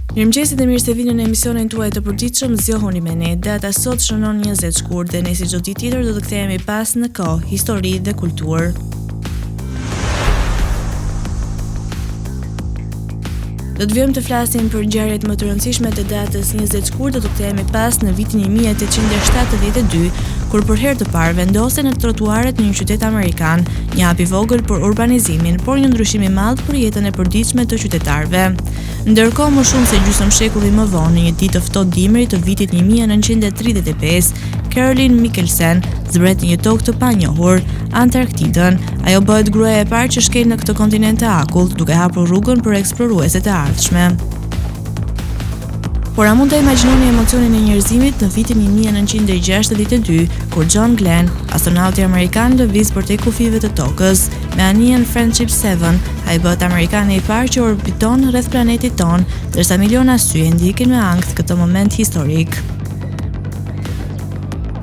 Mirëmëngjesit dhe mirë se vini në emisionin tuaj të përditshëm Zgjohuni me ne. Data sot shënon 20 shkurt dhe ne si çdo ditë tjetër do të kthehemi pas në kohë, histori dhe kulturë. Do të vijmë të flasim për ngjarjet më të rëndësishme të datës 20 shkurt, do të kthehemi pas në vitin 1872, kur për herë të parë vendosen në trotuaret në një qytet amerikan, një hap i vogël për urbanizimin, por një ndryshim i madh për jetën e përditshme të qytetarëve. Ndërkohë, më shumë se gjysmë shekulli më vonë, në një ditë të ftohtë dimri të vitit 1935, Caroline Michelsen zbret në një tokë të panjohur, Antarktidën. Ajo bëhet gruaja e parë që shkel në këtë kontinent të akullt, duke hapur rrugën për eksplorueset e ardhshme. Por a mund të imagjinoni emocionin e njerëzimit në vitin 1962, kur John Glenn, astronauti amerikan, lëviz përtej kufive të tokës. Me anijen Friendship 7, ai bëhet amerikani i parë që orbiton rreth planetit ton, ndërsa miliona sy e ndjekin me ankth këtë moment historik.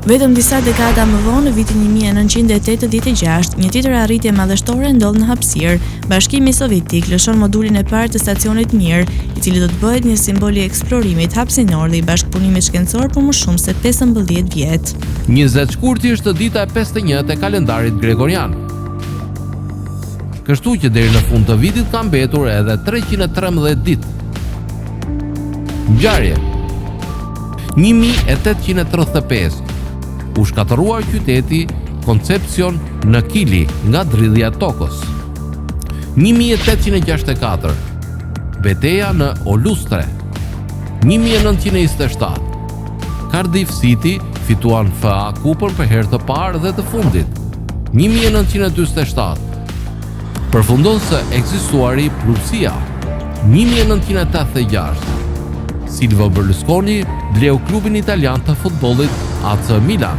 Vetëm disa dekada më vonë, në vitin 1986, një tjetër arritje madhështore ndodh në hapësirë. Bashkimi Sovjetik lëshon modulin e parë të stacionit Mir, i cili do të bëhet një simbol i eksplorimit hapësinor dhe i bashkëpunimit shkencor për më shumë se 15 vjet. 20 shkurti është dita e 51 e kalendarit gregorian. Kështu që deri në fund të vitit ka mbetur edhe 313 ditë. Ngjarje. 1835 u shkatëruar qyteti Concepcion në Kili nga dridhja e tokës. 1864 Betejë në Olustre. 1927 Cardiff City fituan FA Kupën për herë të parë dhe të fundit. 1947 përfundon së ekzistuari Prussia. 1986 Silvio Berlusconi bleu klubin italian të futbollit AC Milan.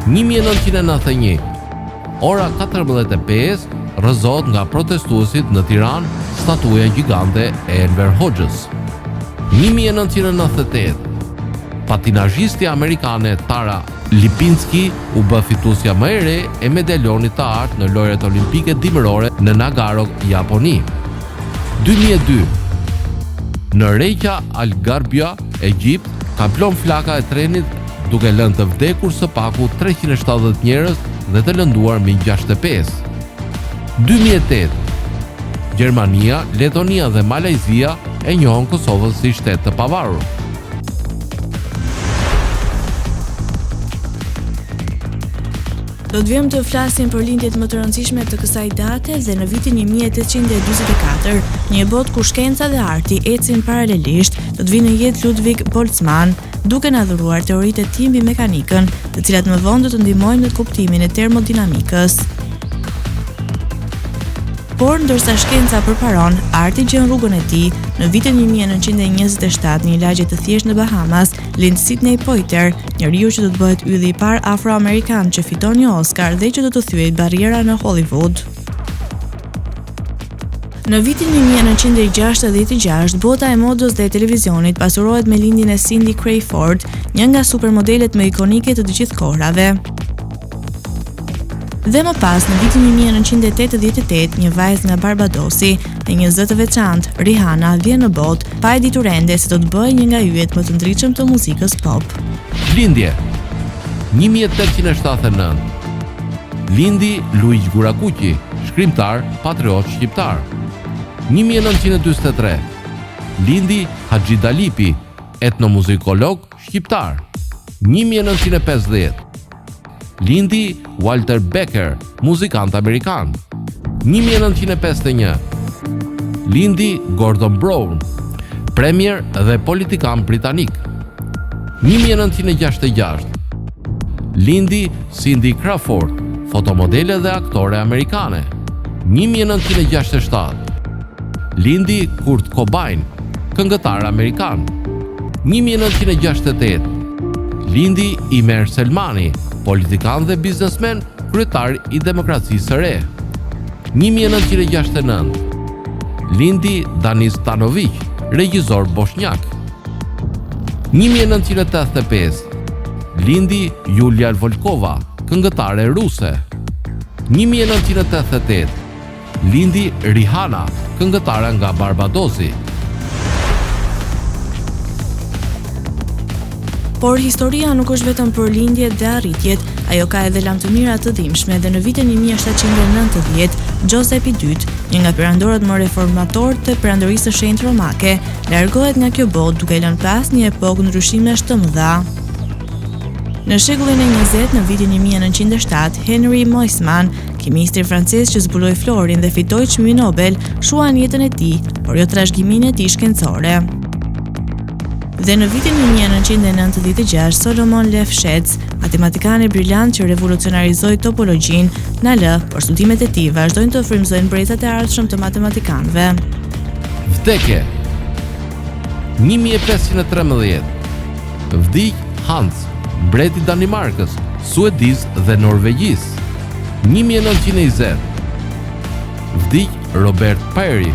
1991 ora 14:05 rrëzohet nga protestuesit në Tiranë statuja gjigante e Enver Hoxhës. 1998 patinazhisti amerikane Tara Lipinski u bë fituesja më e re e medaljonit të artë në lojrat olimpike dimërore në Nagano, Japoni. 2002 në Reykja Al Garbia, Egjipt, ka plon flaka e trenit duke lënë të vdekur së paku 370 njerëz dhe të lënduar mbi 65. 2008 Gjermania, Letonia dhe Malajzia e njohën Kosovën si shtet të pavarur. Do të vijmë të flasim për lindjet më të rëndësishme të kësaj date dhe në vitin 1844, një botë ku shkenca dhe arti ecin paralelisht, do të vinë në jetë Ludwig Boltzmann, duke na dhuruar teoritë e tij mbi mekanikën, të cilat më vonë do të ndihmojnë në kuptimin e termodinamikës. Por ndërsa shkenca përparon, arti gjen rrugën e tij. Në vitin 1927, në një lagje të thjeshtë në Bahamas, lind Sidney Poitier, njeriu që do të bëhet ylli i parë afroamerikan që fiton një Oscar dhe që do të thyej barriera në Hollywood. Në vitin 1966, bota e modës dhe e televizionit pasurohet me lindjen e Cindy Crawford, një nga supermodelet më ikonike të gjithë kohërave. Dhe më pas, në vitin 1988, një vajzë nga Barbadosi dhe një zë të veçantë, Rihanna, vjen në botë, pa e ditur ende se do të bëjë një nga yjet më të ndritshëm të muzikës pop. Lindje 1879 lindi Luigi Gurakuqi, shkrimtar, patriot shqiptar. 1943 lindi Haxhi Dalipi, etnomuzikolog shqiptar. 1950 lindi Walter Becker, muzikant amerikan. 1951 lindi Gordon Brown, premier dhe politikan britanik. 1966 lindi Cindy Crawford, fotomodele dhe aktore amerikane. 1967 lindi Kurt Cobain, këngëtar amerikan. 1968 lindi Imer Selmani, politikan dhe biznesmen, kryetar i demokracisë së re. 1969 lindi Danis Tanović, regjisor bosnjak. 1985 lindi Julia Volkova, këngëtare ruse. 1988 lindi Rihanna, këngëtare nga Barbadosi. Por historia nuk është vetëm për lindjet dhe arritjet, ajo ka edhe lam të mira të dhimbshme dhe në vitin 1790, Joseph II, një nga perandorët më reformatorë të perandorisë së shenjtë romake, largohet nga kjo botë duke lënë pas një epokë ndryshimesh të mëdha. Në shekullin e 20, në vitin 1907, Henry Moisman, kimistri francez që zbuloi florin dhe fitoi çmimin Nobel, shuan jetën e tij, por jo trashëgiminë e tij shkencore. Dhe në vitin 1996, Solomon Lefschetz, matematikani briljant që revolucionarizoi topologjinë, na lë, por studimet e tij vazhdojnë të frymëzojnë brezat e ardhshëm të matematikanëve. Vdekje 1513. Vdiq Hans, mbreti i Danimarkës, Suedis dhe Norvegjis. 1920. Vdiq Robert Peary,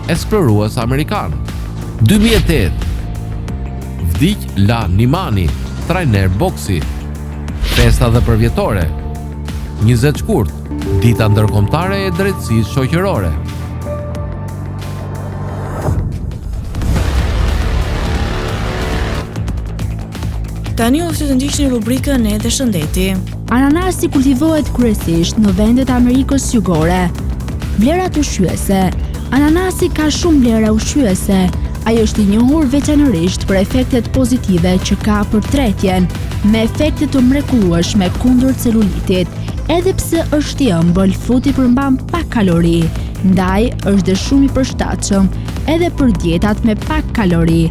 eksplorues amerikan. 2008. Vdiq La Nimani, trajner boksi. Festa dhe përvjetore 20 shkurt, dita ndërkombëtare e drejtësisë shoqërore. Tani u të ndiqni rubrikën e dhe shëndeti. Ananasi kultivohet kryesisht në vendet e Amerikës Jugore. Vlerat ushqyese. Ananasi ka shumë vlera ushqyese. Ai është i njohur veçanërisht për efektet pozitive që ka për tretjen, me efekte të mrekullueshme kundër celulitit. Edhe pse është i ëmbël, fruti përmban pak kalori, ndaj është dhe shumë i përshtatshëm edhe për dietat me pak kalori.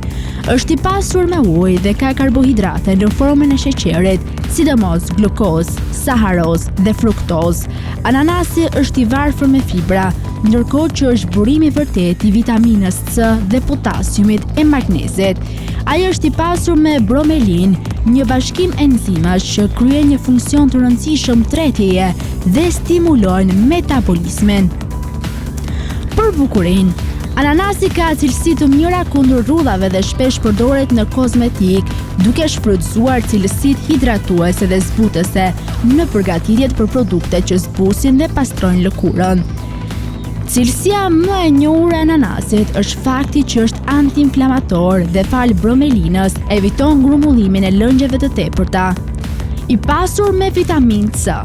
Është i pasur me ujë dhe ka karbohidrate në formën e sheqerit, sidomos glukozë, saharoz dhe fruktoz. Ananasi është i varfër me fibra, ndërkohë që është burimi vërtet i vitaminës C dhe potasiumit e magnezit. Ai është i pasur me bromelin, një bashkim enzimash që kryen një funksion të rëndësishëm tretjeje dhe stimulojnë metabolizmin. Për bukurinë, ananasi ka cilësi të mira kundër rrudhave dhe shpesh përdoret në kozmetik, duke shfrytzuar cilësitë hidratuese dhe zbutëse në përgatitjet për produkte që zbusin dhe pastrojnë lëkurën. Cilësia më e njohur e ananasit është fakti që është antiinflamator dhe fal bromelinës eviton grumbullimin e lëngjeve të tepërta. I pasur me vitaminë C,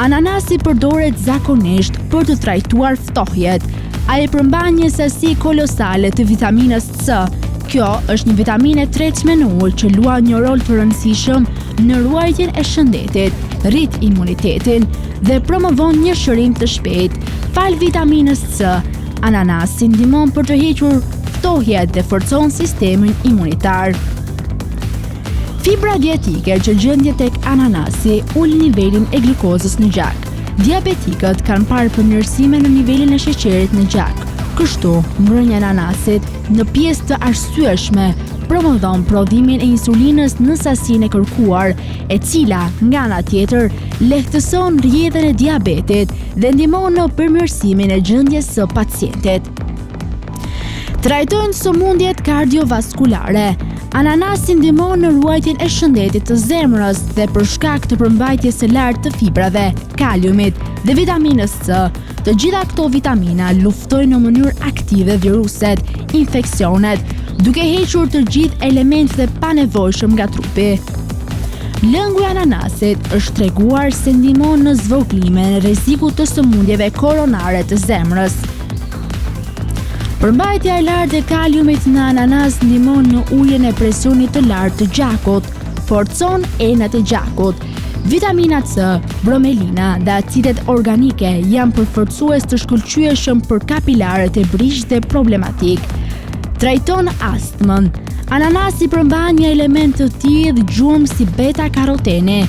ananasi përdoret zakonisht për të trajtuar ftohjet. Ai përmban një sasi kolosale të vitaminës C. Kjo është një vitaminë e tretshme në ujë që luan një rol të rëndësishëm në ruajtjen e shëndetit, rrit imunitetin dhe promovon një shërim të shpejtë. Fal vitaminës C, ananasi ndihmon për të hequr ftohjet dhe forcon sistemin imunitar. Fibra dietetike që gjendet tek ananasi ul nivelin e glukozës në gjak. Diabetikët kanë parë përmirësime në nivelin e sheqerit në gjak. Kështu, ngrënia e ananasit në pjesë të arsyeshme promovon prodhimin e insulinës në sasinë e kërkuar, e cila, nga ana tjetër, lehtëson rrjedhën e diabetit dhe ndihmon në përmirësimin e gjendjes së pacientit. Trajtojnë sëmundjet kardiovaskulare. Ananasi ndihmon në ruajtjen e shëndetit të zemrës dhe për shkak të përmbajtjes së lartë të fibrave, kaliumit dhe vitaminës C. Të gjitha këto vitamina luftojnë në mënyrë aktive viruset, infeksionet, duke hequr të gjithë elementët e panevojshëm nga trupi. Lëngu i ananasit është treguar se ndihmon në zvogëlimin e rrezikut të sëmundjeve koronare të zemrës. Përmbajtja e lartë e kaliumit në ananas ndihmon në uljen e presionit të lartë të gjakut, forcon enat e gjakut. Vitamina C, bromelina dhe acidet organike janë përforcues të shkëlqyeshëm për kapilarët e brishtë dhe problematik. Trajton astmën. Ananasi përmban një element të tillë gjurmë si beta-karoteni,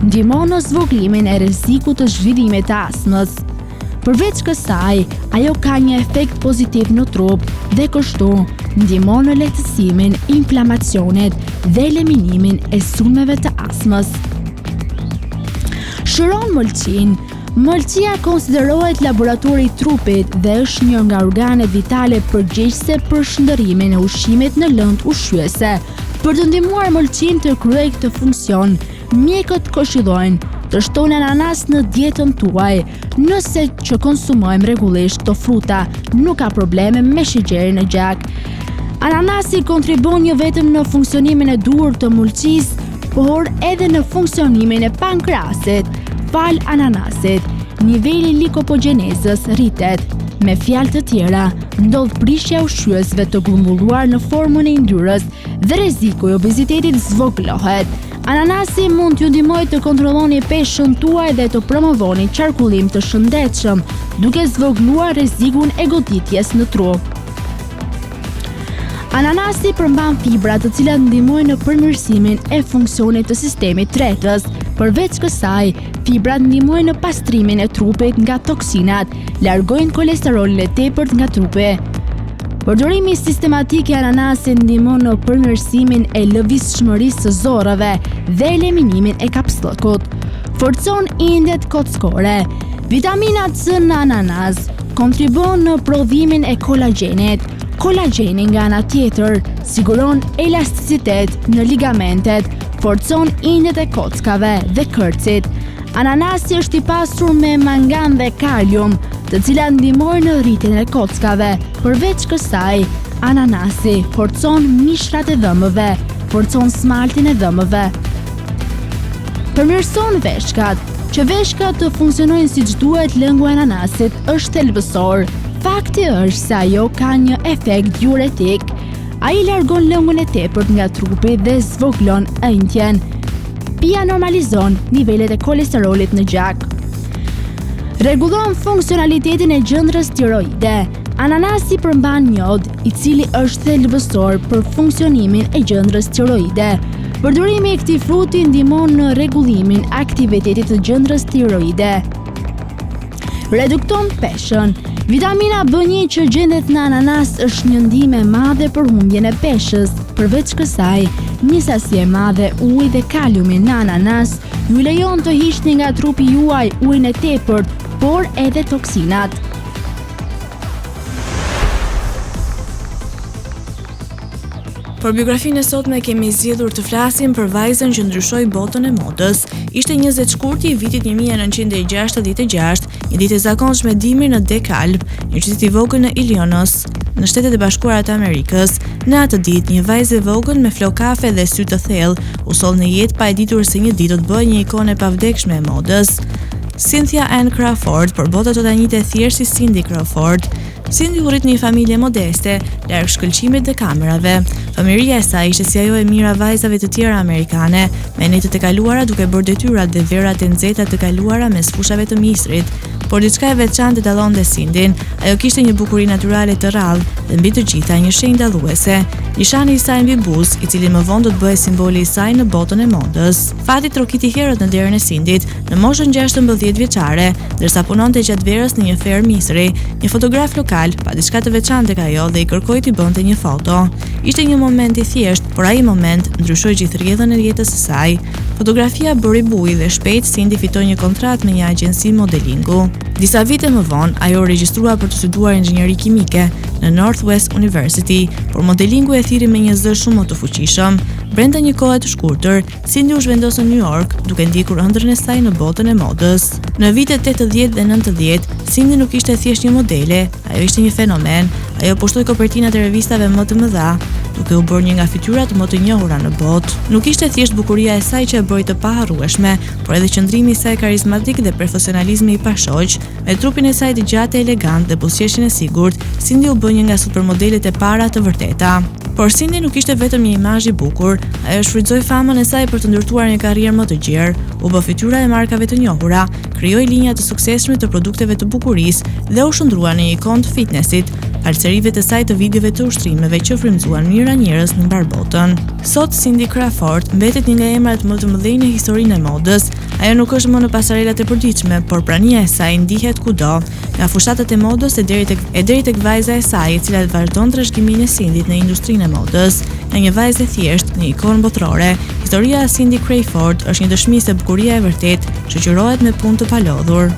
ndihmon në zvogëlimin e rrezikut të zhvillimit të astmës. Përveç kësaj, ajo ka një efekt pozitiv në trup dhe kështu ndihmon në lehtësimin e inflamacionit dhe eliminimin e sulmeve të astmës. Shëron mëlçin. Mëlçia konsiderohet laboratori i trupit dhe është një nga organet vitale përgjegjëse për shndërrimin e ushqimit në lëndë ushqyese. Për të ndihmuar mëlçin të kryejë këtë funksion, mjekët këshillojnë të shtoni ananas në dietën tuaj. Nëse që konsumojmë rregullisht këto fruta, nuk ka probleme me sheqerin në gjak. Ananasi kontribon jo vetëm në funksionimin e duhur të mëlçisë, por edhe në funksionimin e pankrasit, fal ananasit, niveli likopogenezës rritet. Me fjalë të tjera, ndodh prishja e ushqyesve të grumbulluar në formën e yndyrës dhe rreziku i obezitetit zvogëlohet. Ananasi mund t'ju ndihmojë të kontrolloni peshën tuaj dhe të promovoni qarkullim të shëndetshëm, duke zvogëluar rrezikun e goditjes në trup. Ananasi përmban fibra të cilat ndihmojnë në përmirësimin e funksionit të sistemit tretës. Përveç kësaj, fibrat ndihmojnë në pastrimin e trupit nga toksinat, largojnë kolesterolin e tepërt nga trupi. Përdorimi sistematik i ananasit ndihmon në përmirësimin e lëvizshmërisë së zorrave dhe eliminimin e kapsllëkut. Forcon indet kockore. Vitamina C në ananas kontribuon në prodhimin e kolagjenit. Kolagjeni nga ana tjetër siguron elasticitet në ligamentet, forcon indet e kockave dhe kërcit. Ananasi është i pasur me mangan dhe kalium, të cilat ndihmojnë në rritjen e kockave. Përveç kësaj, ananasi forcon mishrat e dhëmbëve, forcon smaltin e dhëmbëve. Përmirëson veshkat. Që veshkat të funksionojnë siç duhet, lëngu e ananasit është thelbësor. Fakti është se ajo ka një efekt diuretik. Ai largon lëngun e tepërt nga trupi dhe zvogëlon ëndjen. Pija normalizon nivelet e kolesterolit në gjak. Rregullon funksionalitetin e gjendrës tiroide. Ananasi përmban jod, i cili është thelbësor për funksionimin e gjendrës tiroide. Përdorimi i këtij fruti ndihmon në rregullimin e aktivitetit të gjendrës tiroide. Redukton peshën. Vitamina B1 që gjendet në ananas është një ndihmë e madhe për humbjen e peshës. Përveç kësaj, një sasi e madhe ujë dhe kaliumi në ananas ju lejon të hiqni nga trupi juaj ujin e tepërt, por edhe toksinat. Për biografinë e sotme kemi zgjedhur të flasim për vajzën që ndryshoi botën e modës. Ishte 20 shkurti i vitit 1966, një ditë e zakonshme dimri në DeKalb, një qytet i vogël në Illinois, në Shtetet e Bashkuara të Amerikës. Në atë ditë, një vajzë e vogël me flok kafe dhe sy të thellë u soll në jetë pa e ditur se një ditë do të bëhej një ikonë e pavdekshme e modës. Cynthia Ann Crawford, por bota do ta njihte thjesht si Cindy Crawford. Cindy u rrit në një familje modeste, larg shkëlqimit dhe kamerave. Fëmijëria e saj ishte si ajo e mira vajzave të tjera amerikane, me netët e kaluara duke bërë detyrat dhe verat e nxehta të kaluara mes fushave të misrit. Por diçka e veçantë dallonte Cindyn. Ajo kishte një bukuri natyrale të rrallë dhe mbi të gjitha një shenjë dalluese. Nishani i saj mbi buzë, i cili më vonë do të bëhej simboli i saj në botën e modës. Fati trokiti herët në derën e Cindyt, në moshën 16 vjeçare, ndërsa punonte gjatë verës në një fermë misri. Një fotograf lokal pa diçka të veçantë tek ajo dhe i kërkoi t'i bënte një foto. Ishte një moment i thjeshtë, por ai moment ndryshoi gjithë rrjedhën e jetës së saj. Fotografia bëri buj dhe shpejt Cindy fitoi një kontratë me një agjenci modelingu. Disa vite më vonë, ajo u regjistrua për të studuar inxhinieri kimike në Northwest University, por modelingu e thiri me një zë shumë më të fuqishëm. Brenda një kohe të shkurtër, Cindy u zhvendos në New York, duke ndjekur ëndrrën e saj në botën e modës. Në vitet 80 dhe 90, Cindy nuk ishte thjesht një modele, ajo ishte një fenomen. Ajo poshtoi kopertinat e revistave më të mëdha, duke u bërë një nga fytyrat më të njohura në botë. Nuk ishte thjesht bukuria e saj që e bëri të paharrueshme, por edhe qëndrimi i saj karizmatik dhe profesionalizmi i pashoq. Me trupin e saj të gjatë e elegant dhe buzëqeshjen e sigurt, Cindy u bë një nga supermodelet e para të vërteta. Por Cindy nuk ishte vetëm një imazh i bukur, ajo shfrytëzoi famën e saj për të ndërtuar një karrierë më të gjerë, u bë fytyra e markave të njohura, krijoi linja të suksesshme të produkteve të bukurisë dhe u shndrua në një ikon të fitnessit, falserive të saj të videove të ushtrimeve që frymëzuan mijëra njerëz në mbar botën. Sot Cindy Crawford mbetet një nga emrat më të mëdhenj në historinë e modës. Ajo nuk është më në pasarelat e përditshme, por prania e saj ndihet kudo, nga fushatat e modës e deri tek vajza e saj, e cila vazhdon trashëgiminë e Cindyt në industrinë e modës. Nga një vajzë e thjeshtë, një ikonë botërore, historia e Cindy Crawford është një dëshmi se bukuria e vërtetë shoqërohet me punë të palodhur.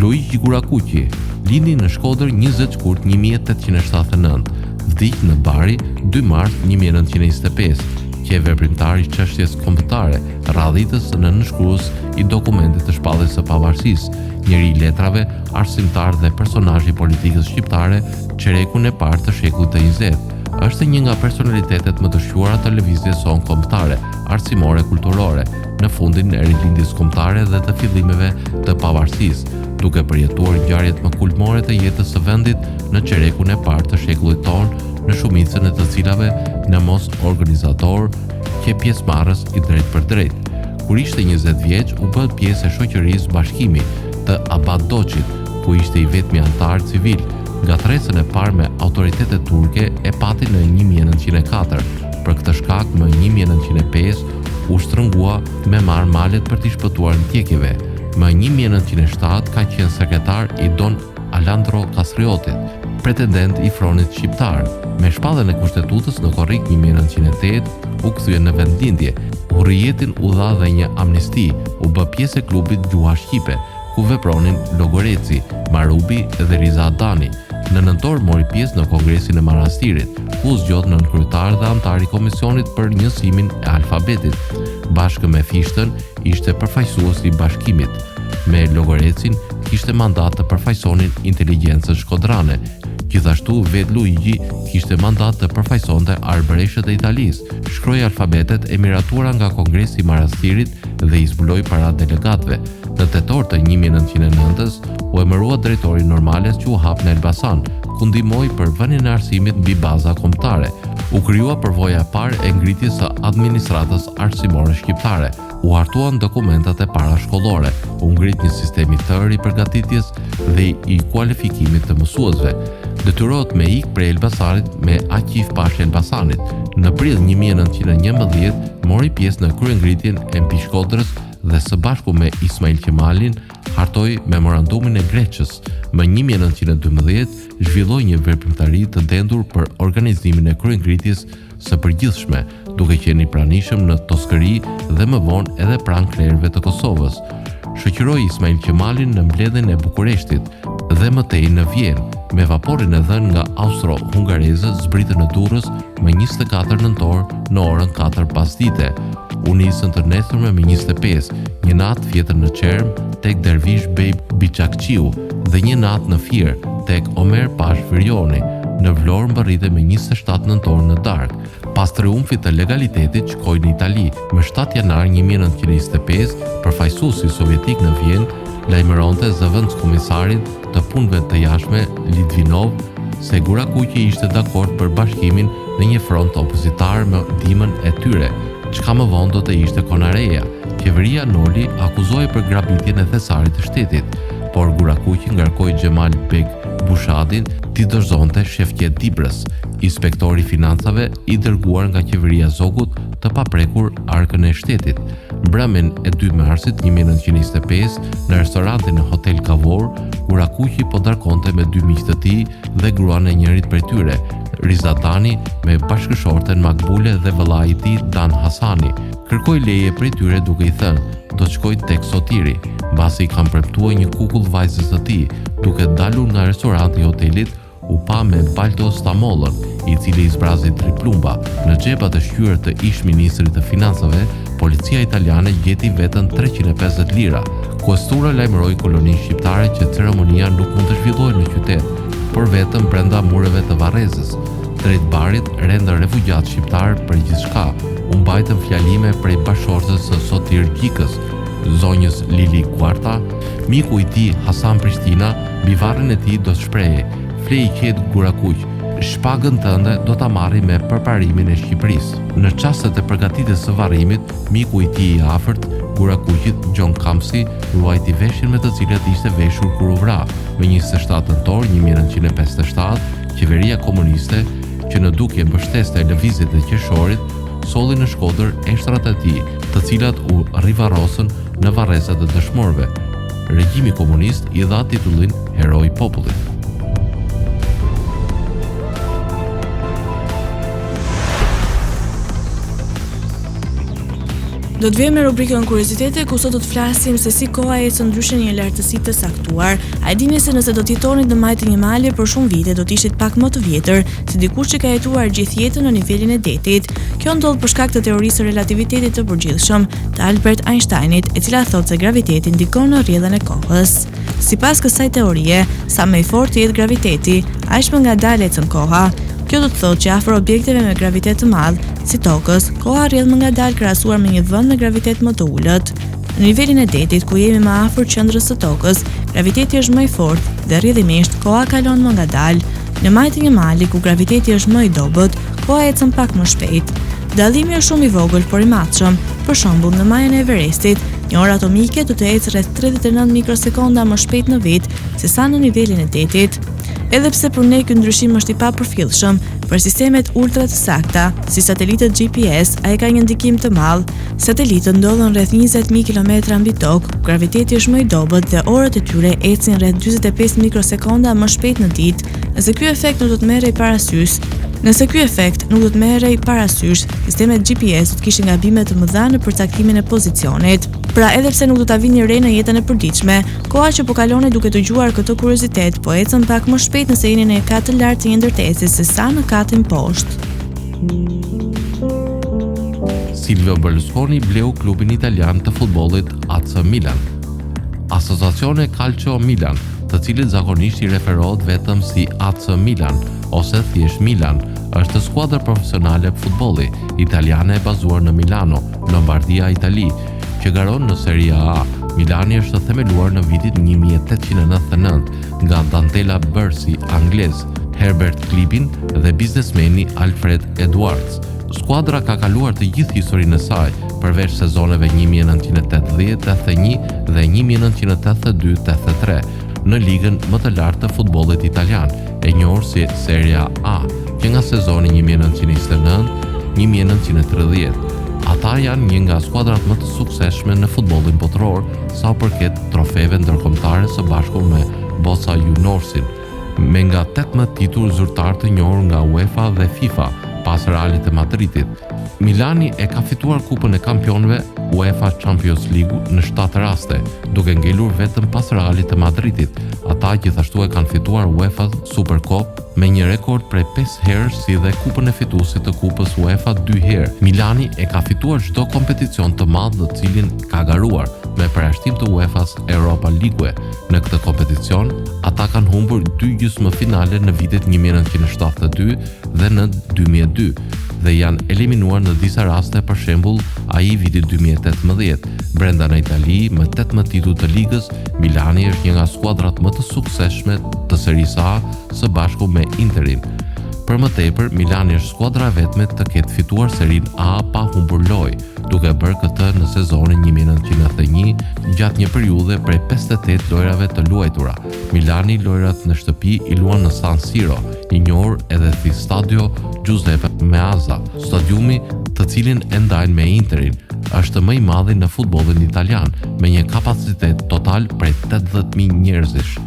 Luigi Gurakuqi lindi në Shkodër 20 shkurt 1879, vdiq në Bari 2 mars 1925, që e veprimtar i çështjes kombëtare, radhitës në nënshkrues i dokumentit të shpalljes së pavarësisë, njeri i letrave, arsimtar dhe personazh i politikës shqiptare, çerekun e parë të shekullit të 20. Është një nga personalitetet më të shquara të lëvizjes son kombëtare, arsimore, kulturore, në fundin e rilindjes kombëtare dhe të fillimeve të pavarësisë, duke përjetuar ngjarjet më kulmore të jetës së vendit në çerekun e parë të shekullit tonë, në shumicën e të cilave në mos organizator që pjesëmarrës i drejt për drejt. Kur ishte 20 vjeç, u bë pjesë e shoqërisë Bashkimi të Abad Doçit, ku ishte i vetmi antar civil. Gatresën e parë me autoritetet turke e pati në 1904. Për këtë shkak, më 1905 u shtrëngua me marrë malet për t'i shpëtuar ndjekjeve. Më 1907 ka qenë sekretar i Don Alandro Kastriotit, pretendent i fronit shqiptar. Me shpalljen e kushtetutës në korrik 1908 u kthye në vendlindje. Hurrijetin u dha dhe një amnisti, u bë pjesë e klubit Gjuha Shqipe, ku vepronin Logoreci, Marubi dhe Riza Adani. Në nëntor mori pjesë në Kongresin e Manastirit, ku zgjodh nënkryetar dhe antar i Komisionit për njësimin e alfabetit. Bashkë me Fishtën ishte përfaqësues i Bashkimit. Me Logorecin kishte mandat të përfaqësonin inteligjencën shkodrane. Gjithashtu vet Luigi kishte mandat të përfaqësonte arbëreshët e Italisë, shkroi alfabetet e miratuara nga Kongresi i Manastirit dhe i zbuloi para delegatëve. Në tetor të 1909-s u emërua drejtori normales që u hap në Elbasan, ku ndihmoi për vënien e arsimit mbi baza kombëtare. U krijua përvoja e parë e ngritjes së administratës arsimore shqiptare. U hartuan dokumentat e parashkollore, u ngrit një sistem i tërë i përgatitjes dhe i kualifikimit të mësuesve. Detyrohet me ikë prej Elbasanit me Aqif Pasha Elbasanit. Në prill 1911 mori pjesë në kryengritjen e mbi Shkodrës dhe së bashku me Ismail Qemalin hartoi memorandumin e Greqës. Më 1912 zhvilloi një veprimtari të dendur për organizimin e kryengritjes së përgjithshme, duke qenë i pranishëm në Toskëri dhe më vonë edhe pranë klerëve të Kosovës. Shoqëroi Ismail Qemalin në mbledhjen e Bukureshtit dhe mëtej në Vjenë. Me vaporin e dhënë nga Austro-Hungarezë zbritën në Durrës më 24 nëntor në orën 4 pasdite. U nisën të nesërme me 25, një natë fjetër në Çerm tek Dervish Bey Biçakçiu dhe një natë në Fier tek Omer Pash Virjoni. Në Vlorë mbërrite me 27 nëntor në darkë. Pas triumfit të legalitetit shkoi në Itali. Më 7 janar 1925, përfaqësuesi sovjetik në Vjenë lajmëronte zëvendëskomisarin të punëve të jashtme Litvinov se Gurakuqi ishte dakord për bashkimin në një front opozitar me ndihmën e tyre, çka më vonë do të ishte Konareja. Qeveria Noli akuzoi për grabitjen e thesarit të shtetit, por Gurakuqi ngarkoi Xhemal Beg Bushadin t'i dorëzonte Shefqet Dibrës, inspektori financave i dërguar nga qeveria Zogut të paprekur arkën e shtetit. Mbrëmjen e 2 marsit 1925 në restorantin e Hotel Kavor, Gurakuqi po darkonte me 2 miq të tij dhe gruan e njërit prej tyre, Riza Dani me bashkëshorten Makbule dhe vëllai i tij Dan Hasani. Kërkoi leje prej tyre duke i thënë, do të shkoj tek Sotiri, mbasi i kam premtuar një kukull vajzës së tij. Duke dalur nga restoranti i hotelit, u pa me Baldo Stamollën, i cili i zbrazi 3 plumba. Në xhepat e shqyër të ish ministrit të financave, policia italiane gjeti vetën 350 lira. Questura lajmëroi koloninë shqiptare që ceremonia nuk mund të zhvillohej në qytet, por vetëm brenda mureve të Varrezës. Drejt barit rendën refugjat shqiptar për gjithçka. U mbajtën fjalime prej bashkëshortes së Sotir Gjikës, zonjës Lili Kuarta, miku i tij Hasan Prishtina, mbi varrin e tij do të shprehej: "Flej qet Gurakuq, shpagën tënde do ta marri me përparimin e Shqipërisë." Në çastet e përgatitjes së varrimit, miku i tij i afërt, Gurakuqit, John Kamsi, ruajti veshjen me të cilat ishte veshur kur u vra. Më 27 nëntor 1957, qeveria komuniste, që në dukje mbështeste lëvizjet e qershorit, solli në Shkodër eshtrat e tij, të cilat u rivarrosën në varrezat e dëshmorëve. Regjimi komunist i dha titullin Heroi i Popullit. Do të vijmë në rubrikën Kuriozitete, ku sot do të flasim se si koha ecën ndryshe në një lartësi të saktuar. A e dini se nëse do të jetonit në majtë një male për shumë vite, do të ishit pak më të vjetër se dikush që ka jetuar gjithë jetën në nivelin e detit. Kjo ndodh për shkak të teorisë së relativitetit të përgjithshëm të Albert Einsteinit, e cila thotë se graviteti ndikon në rrjedhën e kohës. Sipas kësaj teorie, sa më i fortë jetë graviteti, aq më ngadalë ecën koha. Kjo do të thotë që afër objekteve me gravitet të madh, si tokës, koha rrjedh më ngadalë krahasuar me një vend me gravitet më të ulët. Në nivelin e detit, ku jemi më afër qendrës së tokës, graviteti është më i fortë dhe rrjedhimisht koha kalon më ngadalë. Në majtë e një mali ku graviteti është më i dobët, koha ecën pak më shpejt. Dallimi është shumë i vogël por i matshëm. Për shembull, në majën e Everestit, një orë atomike do të ecë rreth 39 mikrosekonda më shpejt në vit sesa në nivelin e detit. Edhe pse për ne ky ndryshim është i papërfillshëm, për sistemet ultra të sakta, si satelitët GPS, ai ka një ndikim të madh. Satelitët ndodhen rreth 20.000 kilometra mbi tokë, graviteti është më i dobët dhe orët e tyre ecin rreth 45 mikrosekonda më shpejt në ditë. Nëse ky efekt nuk do të merrej parasysh, sistemet GPS do të kishin gabime të mëdha në përcaktimin e pozicionit. Pra edhe pse nuk do ta vini re në jetën e përditshme, koha që po kaloni duke dëgjuar këtë kuriozitet po ecën pak më shpejt nëse jeni në një kat të lartë të një ndërtesi sesa në katin poshtë. Silvio Berlusconi bleu klubin italian të futbollit AC Milan. Asociazione Calcio Milan, të cilit zakonisht i referohet vetëm si AC Milan ose thjesht Milan, është skuadër profesionale futbolli italiane e bazuar në Milano, Lombardia, Itali, që garon në Serie A. Milani është themeluar në vitin 1899 nga Dantela Bërsi, anglez, Herbert Klipin dhe biznesmeni Alfred Edwards. Skuadra ka kaluar të gjithë historinë e saj, përveç sezoneve 1980-81 dhe 1982-83 në ligën më të lartë të futbollit italian, e njohur si Serie A, që nga sezoni 1929-1930. Ata janë një nga skuadrat më të suksesshme në futbollin botëror sa u përket trofeve ndërkombëtare së bashku me Boca Juniorsin, me nga 18 titull zyrtar të njohur nga UEFA dhe FIFA pas Realit të Madridit. Milani e ka fituar Kupën e Kampionëve UEFA Champions League në 7 raste, duke ngelur vetëm pas Realit të Madridit. Ata gjithashtu e kanë fituar UEFA Super Cup me një rekord prej 5 herë, si dhe Kupën e fituesit të Kupës UEFA 2 herë. Milani e ka fituar çdo kompeticion të madh në cilin ka garuar, me përjashtim të UEFA-s Europa League. Në këtë kompeticion, ata kanë humbur 2 gjysmëfinale në vitet 1972 dhe në 2002 dhe janë eliminuar në disa raste, për shembull ai vitit 2018. Brenda në Itali, me 18 titull të ligës, Milani është një nga skuadrat më të suksesshme të Serie A së bashku me Interin. Për më tepër, Milani është skuadra e vetme të ketë fituar Serie A pa humbur lojë, duke bërë këtë në sezonin 1991 gjatë një periudhe prej 58 lojrave të luajtura. Milani lojrat në shtëpi i luan në San Siro, i njohur edhe si Stadio Giuseppe Meazza, stadiumi të cilin e ndajnë me Interin. Është më i madhi në futbollin italian, me një kapacitet total prej 80.000 njerëzish.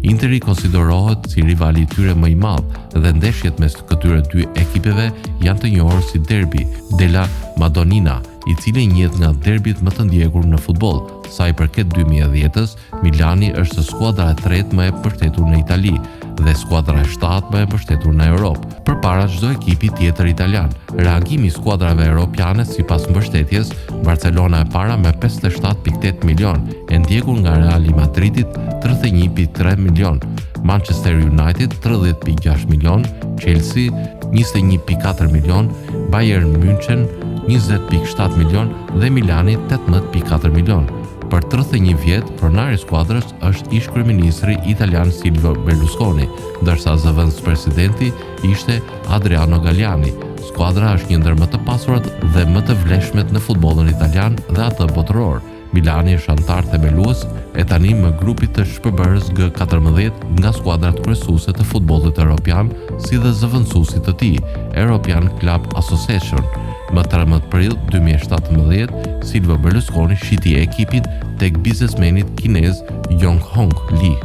Interi konsiderohet si rivali i tyre më i madh dhe ndeshjet mes këtyre dy ekipeve janë të njohur si derbi della Madonnina, i cili njihet nga derbit më të ndjekur në futboll. Sa i përket 2010-s, Milani është skuadra e tretë më e mbështetur në Itali dhe skuadra e 7 më e mbështetur në Europë, përpara çdo ekipi tjetër italian. Reagimi i skuadrave europiane sipas mbështetjes, Barcelona e para me 57.8 milion, e ndjekur nga Reali Madridit 31.3 milion, Manchester United 30.6 milion, Chelsea 21.4 milion, Bayern München 20.7 milion dhe Milani 18.4 milion. Për 31 vjet, pronari i skuadrës është ish kryeministri italian Silvio Berlusconi, ndërsa zëvendës presidenti ishte Adriano Galliani. Skuadra është një ndër më të pasurat dhe më të vlefshmet në futbollin italian dhe atë botëror. Milani është antar themelues e tani më grupit të shpërbërës G14 nga skuadrat kryesuese të futbollit evropian, si dhe zëvendësuesit të tij, European Club Association. Më 13 prill 2017, Silvio Berlusconi shiti ekipin tek biznesmenit kinez Yonghong Lee.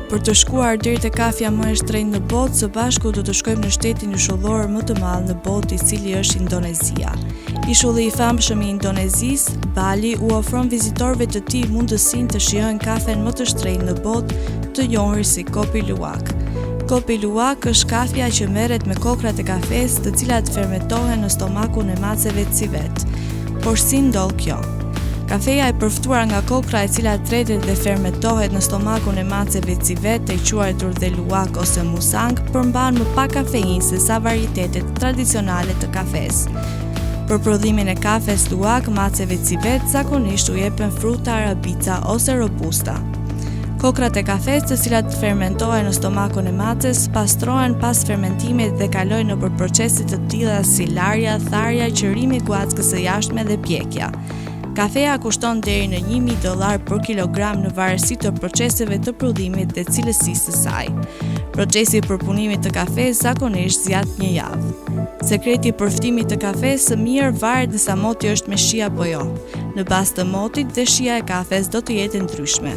Për të shkuar deri te kafja më e shtrenjtë në botë, së bashku do të shkojmë në shtetin ishullor më të madh në botë, i cili është Indonezia. Ishulli i famshëm i Indonezisë, Bali, u ofron vizitorëve të tij mundësinë të shijojnë kafen më të shtrenjtë në botë, të njohur si Kopi Luwak. Kopi Luwak është kafja që merret me kokrat e kafes, të cilat fermentohen në stomakun e maceve civet. Por si ndodh kjo? Kafeja e përftuar nga kokra e cila tretet dhe fermentohet në stomakun e maceve civet, e quajtur dhe luwak ose musang, përmban më pak kafeinë se sa varietetet tradicionale të kafes. Për prodhimin e kafes luwak, maceve civet zakonisht u jepen fruta arabica ose robusta. Kokrat e kafes, të cilat fermentohen në stomakun e maces, pastrohen pas fermentimit dhe kalojnë nëpër procese të tilla si larja, tharja, qërimi i guackës së jashtme dhe pjekja. Kafeja kushton deri në $1.000 për kilogram në varësi të proceseve të prodhimit dhe cilësisë së saj. Procesi i përpunimit të kafes zakonisht zgjat një javë. Sekreti i përftimit të kafes së mirë varet nëse moti është me shi apo jo. Në bazë të motit dhe shija e kafes do të jetë ndryshme.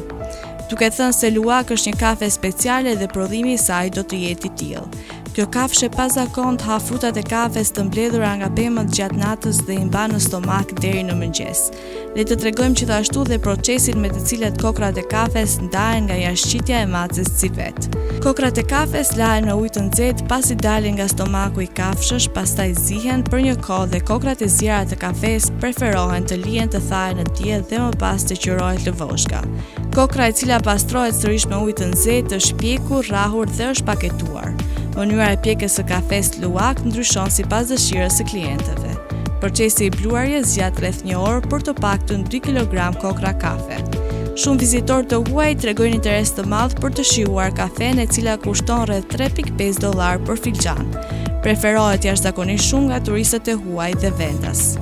Duke thënë se luwak është një kafe speciale dhe prodhimi i saj do të jetë i tillë. Kjo kafshë pa zakon ha frutat e kafes të mbledhura nga pemët gjatë natës dhe i mban në stomak deri në mëngjes. Le të tregojmë gjithashtu dhe procesin me të cilat kokrat e kafes ndahen nga jashtëqitja e macës civet. Kokrat e kafes lahen në ujë të nxehtë pasi dalin nga stomaku i kafshësh, pastaj zihen për një kohë dhe kokrat e zjera të kafes preferohen të lihen të thahen në diell dhe më pas të qërohet lëvoshka. Kokra e cila pastrohet sërish me ujë të nxehtë është pjekur, rrahur dhe është paketuar. Mënyra e pjekjes së kafes luwak ndryshon sipas dëshirës së klientëve. Procesi i bluarjes zgjat rreth 1 orë për të paktën 2 kg kokra kafe. Shumë vizitorë të huaj tregojnë interes të madh për të shijuar kafen, e cila kushton rreth $3.5 për filxhan. Preferohet jashtëzakonisht shumë nga turistët e huaj dhe vendas.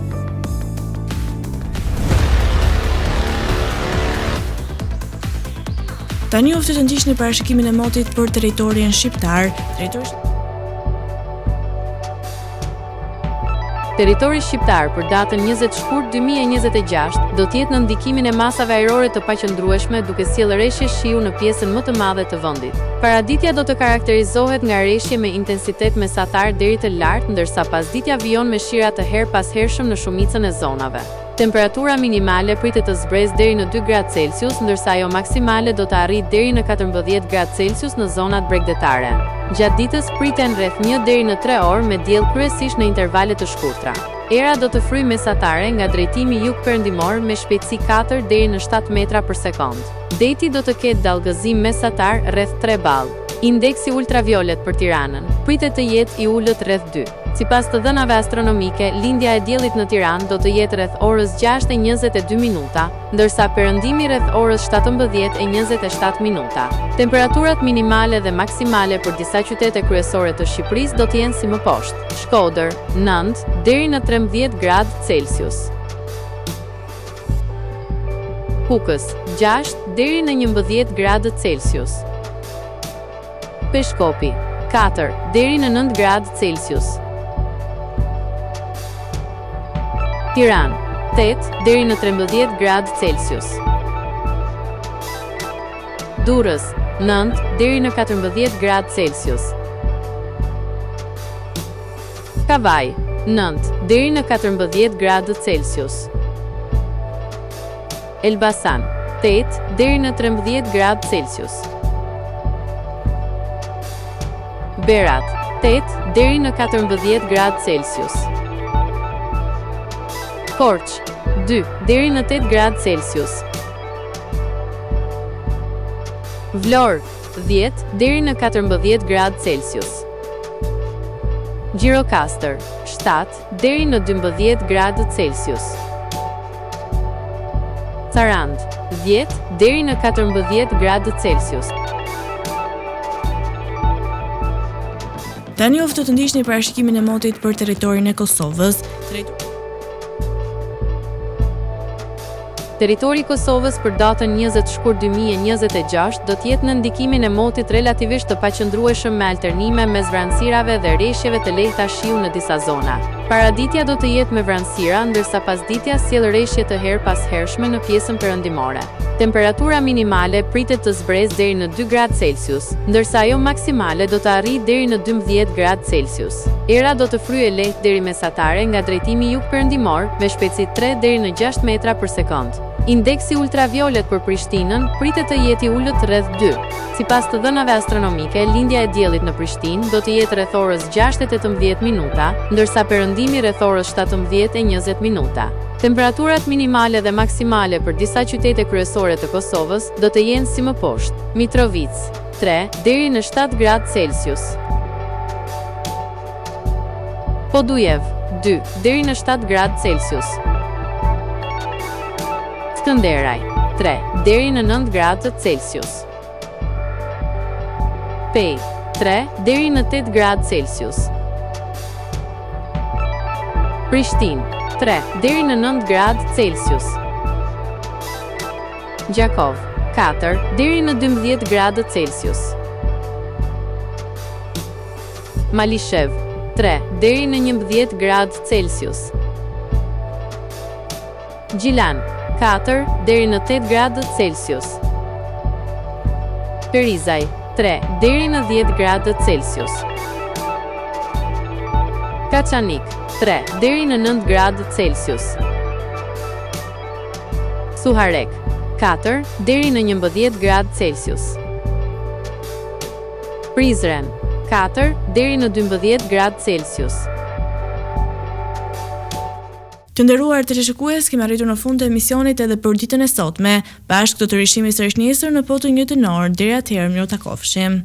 Tani oftë të ndiqni parashikimin e motit për territorin shqiptar. Territori shqiptar për datën 20 shkurt 2026 do të jetë në ndikimin e masave ajrore të paqëndrueshme, duke sjellë rreshje shiu në pjesën më të madhe të vendit. Paraditja do të karakterizohet nga rreshje me intensitet mesatar deri të lartë, ndërsa pasditja vijon me shira të her pas hershëm në shumicën e zonave. Temperatura minimale pritet të zbresë deri në 2 gradë Celsius, ndërsa ajo maksimale do të arrijë deri në 14 gradë Celsius në zonat bregdetare. Gjatë ditës priten rreth 1 deri në 3 orë me diell kryesisht në intervale të shkurtra. Era do të fryjë mesatare nga drejtimi jug-perëndimor me shpejtësi 4 deri në 7 metra për sekond. Deti do të ketë dallgëzim mesatar rreth 3 ball. Indeksi ultraviolet për Tiranën pritet të jetë i ulët rreth 2. Sipas të dhënave astronomike, lindja e diellit në Tiranë do të jetë rreth orës 6:22, ndërsa perëndimi rreth orës 17:27. Temperaturat minimale dhe maksimale për disa qytete kryesore të Shqipërisë do të jenë si më poshtë: Shkodër 9 deri në 13 gradë Celsius, Kukës 6 deri në 11 gradë Celsius, Peshkopi 4 deri në 9 gradë Celsius, Tiranë 8 deri në 13 gradë Celsius, Durrës 9 deri në 14 gradë Celsius, Kavaj 9 deri në 14 gradë Celsius, Elbasan 8 deri në 13 gradë Celsius, Berat 8 deri në 14 gradë Celsius, Korç 2 deri në 8 gradë Celsius, Vlorë 10 deri në 14 gradë Celsius, Gjirokastër 7 deri në 12 gradë Celsius, Sarand 10 deri në 14 gradë Celsius. Tani oftë të ndiqni parashikimin e motit për territorin e Kosovës. Territori i Kosovës për datën 20 shkurt 2026 do të jetë në ndikimin e motit relativisht të paqëndrueshëm me alternime mes vranësirave dhe rreshjeve të lehta shiu në disa zona. Paraditja do të jetë me vranësira, ndërsa pasditja sjell rreshje të her pas hershme në pjesën perëndimore. Temperatura minimale pritet të zbresë deri në 2 gradë Celsius, ndërsa ajo maksimale do të arrijë deri në 12 gradë Celsius. Era do të fryejë lehtë deri mesatare nga drejtimi jug-perëndimor me shpejtësi 3 deri në 6 metra për sekond. Indeksi ultraviolet për Prishtinën pritet të jetë i ulët rreth 2. Sipas të dhënave astronomike, lindja e diellit në Prishtinë do të jetë rreth orës 6:18, ndërsa perëndimi rreth orës 17:20. Temperaturat minimale dhe maksimale për disa qytete kryesore të Kosovës do të jenë si më poshtë: Mitrovic 3 deri në 7 gradë Celsius, Podujev 2 deri në 7 gradë Celsius, Skënderaj 3 deri në 9 gradë Celsius, Pej 3 deri në 8 gradë Celsius, Prishtinë 3 deri në 9 gradë Celsius, Gjakov 4 deri në 12 gradë Celsius, Malishev 3 deri në 11 gradë Celsius, Gjilan 4 deri në 8 gradë Celsius, Perizaj 3 deri në 10 gradë Celsius, Kaçanik 3 deri në 9 gradë Celsius, Suharek 4 deri në 11 gradë Celsius, Prizren 4 deri në 12 gradë Celsius. Të nderuar teleshikues, kemi arritur në fund të emisionit edhe për ditën e sotme. Bashkë do të rishihemi sërish nesër në po të njëjtën orë. Deri atëherë, mirë takofshim.